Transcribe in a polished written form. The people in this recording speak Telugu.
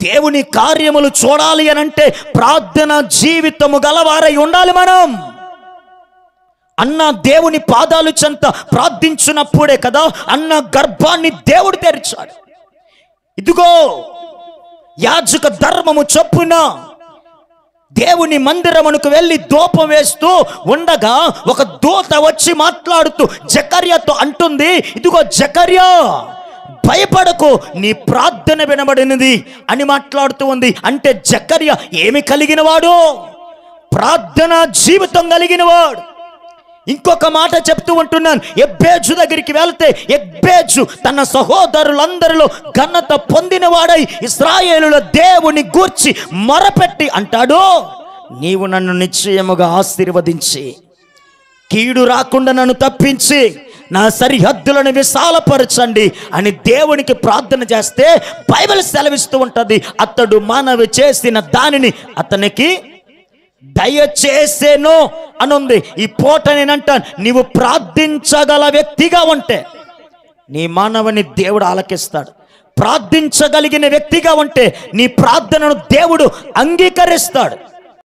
దేవుని కార్యములు చూడాలి అనంటే ప్రార్థన జీవితము గలవారై ఉండాలి మనం. అన్న దేవుని పాదాలు చెంత ప్రార్థించినప్పుడే కదా అన్న గర్భాన్ని దేవుడు తెరిచాడు. ఇదిగో యాజక ధర్మము చొప్పున దేవుని మందిరమునకు వెళ్ళి ధూపం వేస్తూ ఉండగా ఒక దూత వచ్చి మాట్లాడుతూ జకర్యాతో అంటుంది, ఇదిగో జకర్యా, భయపడకు, నీ ప్రార్థన వినబడినది అని మాట్లాడుతూ ఉంది. అంటే జకర్యా ఏమి కలిగినవాడు? ప్రార్థన జీవితం కలిగినవాడు. ఇంకొక మాట చెప్తూ ఉంటున్నాను, ఎబ్బేజు దగ్గరికి వెళ్తే ఎబ్బేజు తన సహోదరులందరిలో ఘనత పొందినవాడై ఇశ్రాయేలుల దేవుని గూర్చి మొరపెట్టి అంటాడు, నీవు నన్ను నిశ్చయముగా ఆశీర్వదించి కీడు రాకుండా నన్ను తప్పించి నా సరిహద్దులను విశాలపరచండి అని దేవునికి ప్రార్థన చేస్తే బైబిల్ సెలవిస్తూ ఉంటుంది, అతడు మనవి చేసిన దానిని అతనికి దయచేసేను అనుంది. ఈ పూట నేనంటాను, నీవు ప్రార్థించగల వ్యక్తిగా ఉంటే నీ మానవుని దేవుడు ఆలకిస్తాడు. ప్రార్థించగలిగిన వ్యక్తిగా ఉంటే నీ ప్రార్థనను దేవుడు అంగీకరిస్తాడు.